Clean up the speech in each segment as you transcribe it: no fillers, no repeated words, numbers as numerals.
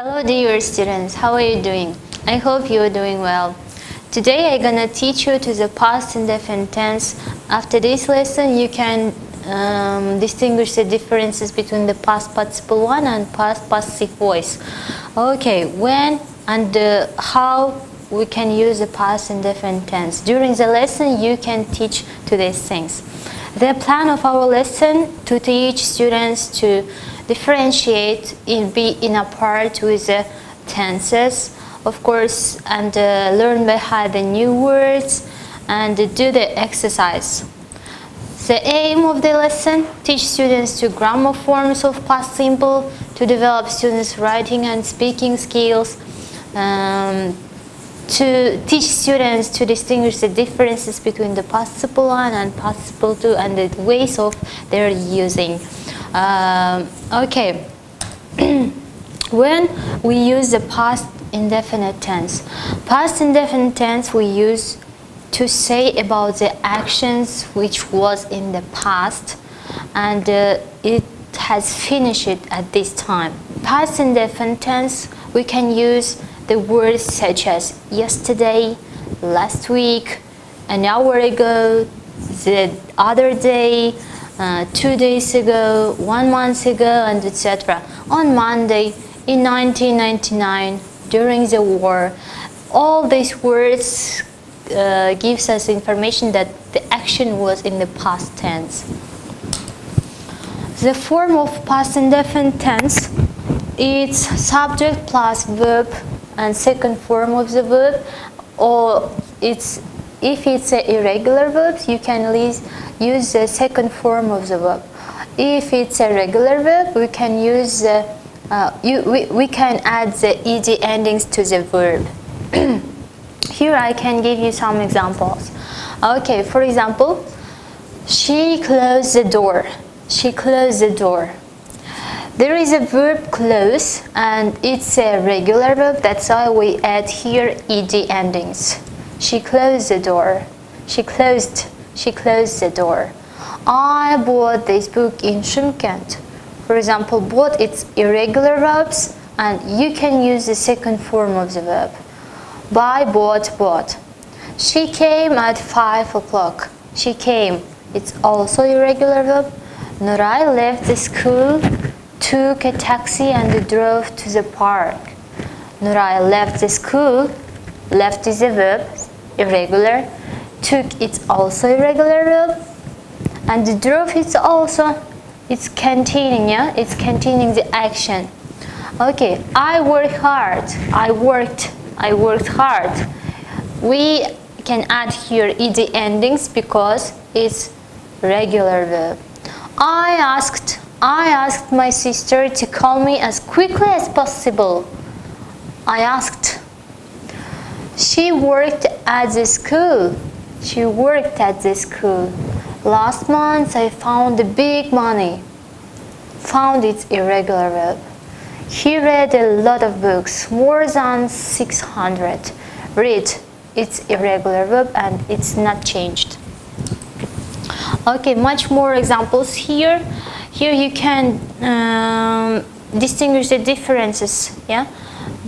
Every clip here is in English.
Hello dear students, how are you doing? I hope you are doing well. Today I'm gonna teach you to the past indefinite tense. After this lesson you can distinguish the differences between the past participle one and past passive voice. Okay, when and how we can use the past indefinite tense. During the lesson you can teach to these things. The plan of our lesson to teach students to differentiate be in a part with the tenses, of course, and learn by heart the new words and do the exercise. The aim of the lesson: teach students to grammar forms of past simple, to develop students' writing and speaking skills, to teach students to distinguish the differences between the participle one and participle two and the ways of their using. Okay, when we use the past indefinite tense we use to say about the actions which was in the past and it has finished at this time. Past indefinite tense we can use the words such as yesterday, last week, an hour ago, the other day, 2 days ago, 1 month ago, and etc. On Monday, in 1999, during the war. All these words gives us information that the action was in the past tense. The form of past indefinite tense, it's subject plus verb and second form of the verb, or if it's an irregular verb, you can use the second form of the verb. If it's a regular verb, we can use we can add the ed endings to the verb. Here I can give you some examples. Okay, for example, she closed the door. She closed the door. There is a verb close and it's a regular verb, that's why we add here ed endings. She closed the door. She closed the door. I bought this book in Shymkent. For example, bought, it's irregular verbs and you can use the second form of the verb. Buy, bought. She came at 5 o'clock. She came, it's also irregular verb. Nuray left the school, took a taxi and drove to the park. Nuray left the school, left is a verb, irregular. Took, it's also irregular verb. And the drove, it's also, it's containing, yeah? It's containing the action. Okay, I worked hard. I worked hard. We can add here ed endings because it's regular verb. I asked my sister to call me as quickly as possible. I asked. She worked at the school. She worked at the school. Last month I found the big money. Found, it's irregular verb. He read a lot of books, more than 600. Read, it's irregular verb and it's not changed. Okay, much more examples here. Here you can distinguish the differences, yeah,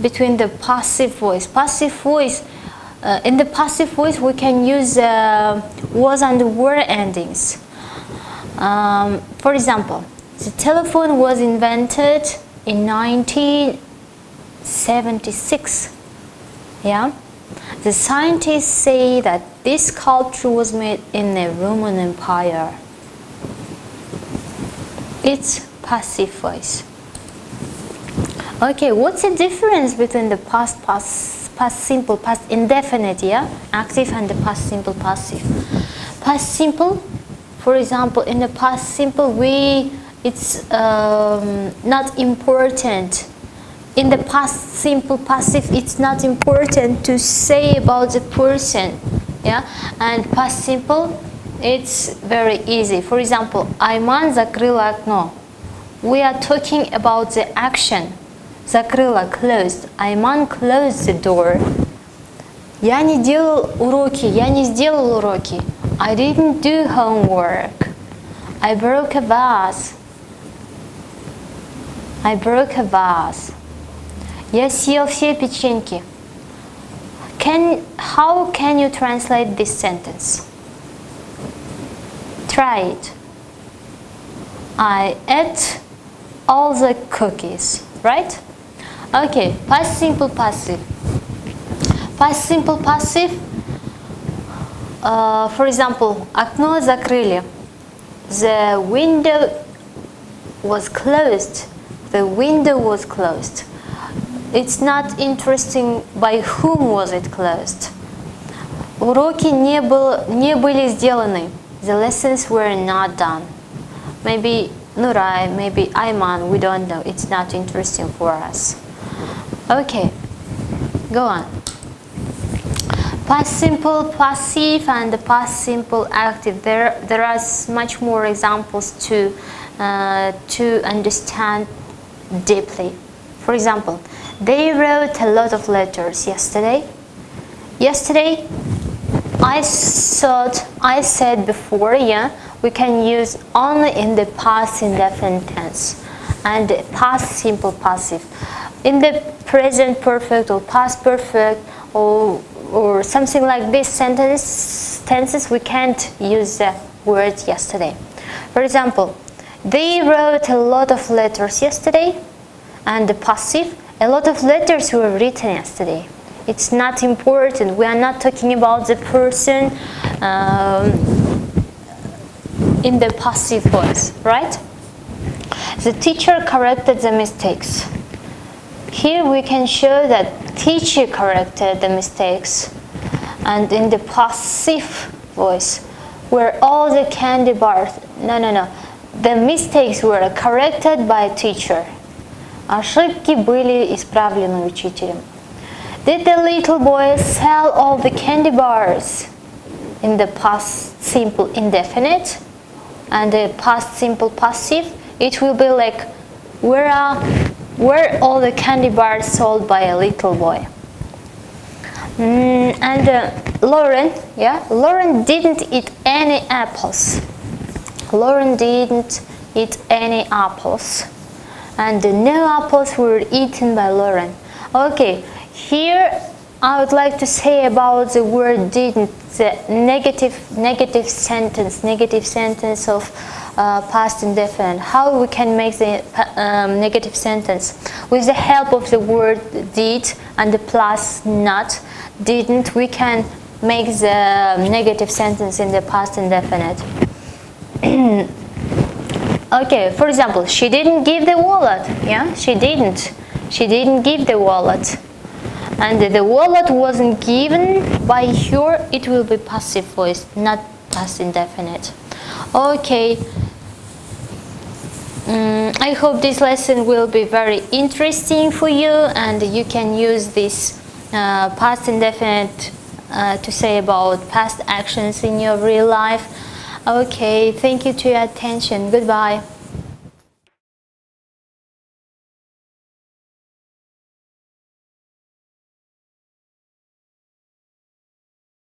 between the passive voice. Passive voice, in the passive voice we can use was and were endings. For example, the telephone was invented in 1976. Yeah, the scientists say that this sculpture was made in the Roman Empire. It's passive voice. Okay, what's the difference between the past simple, past indefinite, yeah, active, and the past simple passive? Past simple, for example, in the past simple it's not important. In the past simple passive, it's not important to say about the person, yeah, and past simple, it's very easy. For example, Ayman закрыла окно. We are talking about the action. Закрыла, closed. Ayman closed the door. Я не делал уроки. Я не сделал уроки. I didn't do homework. I broke a vase. I broke a vase. Я съел все печеньки. How can you translate this sentence? Try it. I ate all the cookies, right? Okay, past simple passive. Past simple passive, for example, окно закрыли. The window was closed. The window was closed. It's not interesting by whom was it closed. Уроки не были сделаны. The lessons were not done. Maybe Nuray, maybe Ayman, we don't know. It's not interesting for us. Okay, go on. Past simple passive and the past simple active. There are much more examples to understand deeply. For example, they wrote a lot of letters yesterday. Yesterday, I said before, yeah, we can use only in the past indefinite tense and the past simple passive. In the present perfect or past perfect or something like this tenses, we can't use the word yesterday. For example, they wrote a lot of letters yesterday, and the passive, a lot of letters were written yesterday. It's not important. We are not talking about the person in the passive voice, right? The teacher corrected the mistakes. Here we can show that teacher corrected the mistakes. And in the passive voice, where all the candy bars, no. The mistakes were corrected by teacher. Ошибки были исправлены учителем. Did the little boy sell all the candy bars? In the past simple indefinite and the past simple passive, it will be like, were all the candy bars sold by a little boy? Lauren didn't eat any apples. Lauren didn't eat any apples. And no apples were eaten by Lauren. Okay, here I would like to say about the word didn't, the negative sentence of past indefinite. How we can make the negative sentence? With the help of the word did and the plus not, didn't, we can make the negative sentence in the past indefinite. Okay, for example, she didn't give the wallet. Yeah, she didn't give the wallet. And the wallet wasn't given by her, it will be passive voice, not past indefinite. Okay, I hope this lesson will be very interesting for you and you can use this past indefinite to say about past actions in your real life. Okay, thank you to your attention. Goodbye.